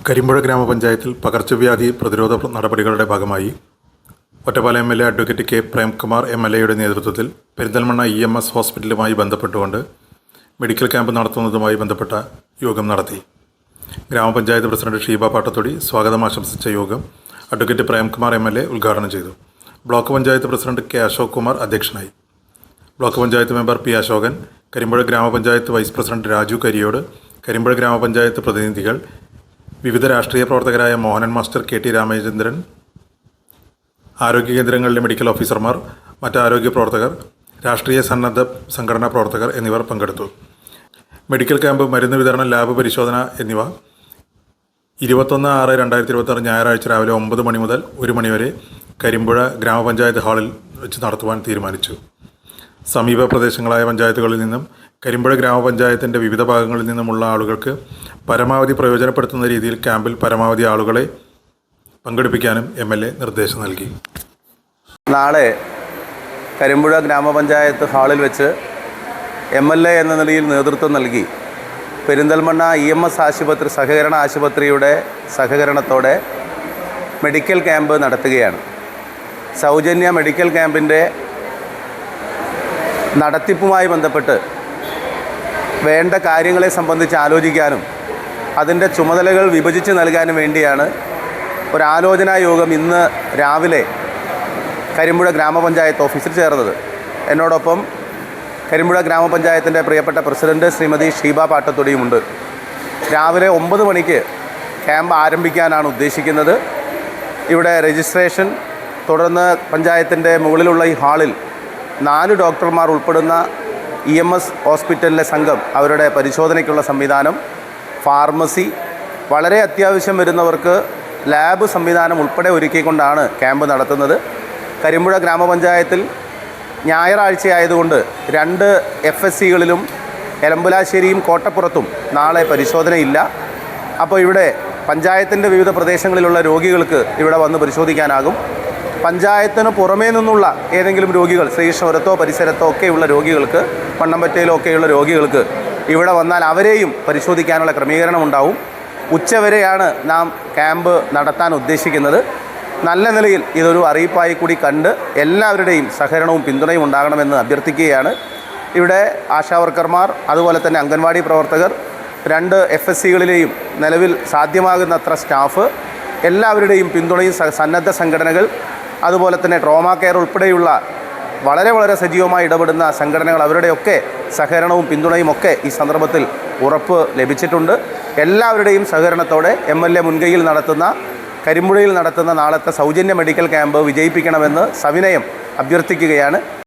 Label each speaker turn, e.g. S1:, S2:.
S1: കരിമ്പുഴ ഗ്രാമപഞ്ചായത്തിൽ പകർച്ചവ്യാധി പ്രതിരോധ നടപടികളുടെ ഭാഗമായി Ottapalam MLA. Advocate K Premkumar എം.എൽ.എയുടെ നേതൃത്വത്തിൽ പെരിന്തൽമണ്ണ EMS ഹോസ്പിറ്റലുമായി ബന്ധപ്പെട്ടുകൊണ്ട് മെഡിക്കൽ ക്യാമ്പ് നടത്തുന്നതുമായി ബന്ധപ്പെട്ട യോഗം നടത്തി. ഗ്രാമപഞ്ചായത്ത് പ്രസിഡന്റ് ഷീബ പാട്ടത്തൊടി സ്വാഗതം ആശംസിച്ച യോഗം അഡ്വക്കേറ്റ് പ്രേംകുമാർ എം.എൽ.എ. ഉദ്ഘാടനം ചെയ്തു. Block panchayat president K Ashok Kumar അധ്യക്ഷനായി. Block panchayat member P Ashokan, Karimpuzha gram panchayat vice president Raju Kariyod, Karimpuzha gram panchayat പ്രതിനിധികൾ, വിവിധ രാഷ്ട്രീയ പ്രവർത്തകരായ മോഹനൻ മാസ്റ്റർ, KT രാമചന്ദ്രൻ, ആരോഗ്യ കേന്ദ്രങ്ങളിലെ മെഡിക്കൽ ഓഫീസർമാർ, മറ്റ് ആരോഗ്യ പ്രവർത്തകർ, രാഷ്ട്രീയ സന്നദ്ധ സംഘടനാ പ്രവർത്തകർ എന്നിവർ പങ്കെടുത്തു. മെഡിക്കൽ ക്യാമ്പ്, മരുന്ന് വിതരണം, ലാബ് പരിശോധന എന്നിവ 21/6/2026 ഞായറാഴ്ച രാവിലെ 9 മണി മുതൽ 1 മണി വരെ കരിമ്പുഴ ഗ്രാമപഞ്ചായത്ത് ഹാളിൽ വെച്ച് നടത്തുവാൻ തീരുമാനിച്ചു. സമീപ പ്രദേശങ്ങളായ പഞ്ചായത്തുകളിൽ നിന്നും കരിമ്പുഴ ഗ്രാമപഞ്ചായത്തിൻ്റെ വിവിധ ഭാഗങ്ങളിൽ നിന്നുമുള്ള ആളുകൾക്ക് പരമാവധി പ്രയോജനപ്പെടുത്തുന്ന രീതിയിൽ ക്യാമ്പിൽ പരമാവധി ആളുകളെ പങ്കെടുപ്പിക്കാനും MLA നിർദ്ദേശം നൽകി.
S2: നാളെ കരിമ്പുഴ ഗ്രാമപഞ്ചായത്ത് ഹാളിൽ വെച്ച് MLA എന്ന നിലയിൽ നേതൃത്വം നൽകി പെരിന്തൽമണ്ണ EMS ആശുപത്രി സഹകരണ ആശുപത്രിയുടെ സഹകരണത്തോടെ മെഡിക്കൽ ക്യാമ്പ് നടത്തുകയാണ്. സൗജന്യ മെഡിക്കൽ ക്യാമ്പിൻ്റെ നടത്തിപ്പുമായി ബന്ധപ്പെട്ട് വേണ്ട കാര്യങ്ങളെ സംബന്ധിച്ച് ആലോചിക്കാനും അതിൻ്റെ ചുമതലകൾ വിഭജിച്ച് നൽകാനും വേണ്ടിയാണ് ഒരു ആലോചനാ യോഗം ഇന്ന് രാവിലെ കരിമ്പുഴ ഗ്രാമപഞ്ചായത്ത് ഓഫീസിൽ ചേർന്നത്. എന്നോടൊപ്പം കരിമ്പുഴ ഗ്രാമപഞ്ചായത്തിൻ്റെ പ്രിയപ്പെട്ട പ്രസിഡന്റ് ശ്രീമതി ഷീബ പാട്ടത്തൊടിയുമുണ്ട്. രാവിലെ 9 മണിക്ക് ക്യാമ്പ് ആരംഭിക്കാനാണ് ഉദ്ദേശിക്കുന്നത്. ഇവിടെ രജിസ്ട്രേഷൻ, തുടർന്ന് പഞ്ചായത്തിൻ്റെ മുകളിലുള്ള ഈ ഹാളിൽ 4 ഡോക്ടർമാർ ഉൾപ്പെടുന്ന EMS ഹോസ്പിറ്റലിലെ സംഘം അവരുടെ പരിശോധനയ്ക്കുള്ള സംവിധാനം, ഫാർമസി, വളരെ അത്യാവശ്യം വരുന്നവർക്ക് ലാബ് സംവിധാനം ഉൾപ്പെടെ ഒരുക്കിക്കൊണ്ടാണ് ക്യാമ്പ് നടത്തുന്നത്. കരിമ്പുഴ ഗ്രാമപഞ്ചായത്തിൽ ഞായറാഴ്ചയായതുകൊണ്ട് 2 FSCകളിലും എലമ്പുലാശ്ശേരിയും കോട്ടപ്പുറത്തും നാളെ പരിശോധനയില്ല. അപ്പോൾ ഇവിടെ പഞ്ചായത്തിൻ്റെ വിവിധ പ്രദേശങ്ങളിലുള്ള രോഗികൾക്ക് ഇവിടെ വന്ന് പരിശോധിക്കാനാകും. പഞ്ചായത്തിന് പുറമേ നിന്നുള്ള ഏതെങ്കിലും രോഗികൾ, ശ്രീകൃഷ്ണപുരത്തോ പരിസരത്തോ ഒക്കെയുള്ള രോഗികൾക്ക്, മണ്ണമ്പറ്റയിലോ ഒക്കെയുള്ള രോഗികൾക്ക് ഇവിടെ വന്നാൽ അവരെയും പരിശോധിക്കാനുള്ള ക്രമീകരണം ഉണ്ടാവും. ഉച്ചവരെയാണ് നാം ക്യാമ്പ് നടത്താൻ ഉദ്ദേശിക്കുന്നത്. നല്ല നിലയിൽ ഇതൊരു അറിയിപ്പായി കൂടി കണ്ട് എല്ലാവരുടെയും സഹകരണവും പിന്തുണയും ഉണ്ടാകണമെന്ന് അഭ്യർത്ഥിക്കുകയാണ്. ഇവിടെ ആശാവർക്കർമാർ, അതുപോലെ തന്നെ അംഗൻവാടി പ്രവർത്തകർ, 2 FSCകളിലെയും നിലവിൽ സാധ്യമാകുന്നത്ര സ്റ്റാഫ്, എല്ലാവരുടെയും പിന്തുണയും സന്നദ്ധ സംഘടനകൾ, അതുപോലെ തന്നെ ട്രോമാ കെയർ ഉൾപ്പെടെയുള്ള വളരെ സജീവമായി ഇടപെടുന്ന സംഘടനകൾ, അവരുടെയൊക്കെ സഹകരണവും പിന്തുണയും ഒക്കെ ഈ സന്ദർഭത്തിൽ ഉറപ്പ് ലഭിച്ചിട്ടുണ്ട്. എല്ലാവരുടെയും സഹകരണത്തോടെ MLA മുൻകൈയിൽ നടത്തുന്ന കരിമ്പുഴയിൽ നടത്തുന്ന നാളത്തെ സൗജന്യ മെഡിക്കൽ ക്യാമ്പ് വിജയിപ്പിക്കണമെന്ന് സവിനയം അഭ്യർത്ഥിക്കുകയാണ്.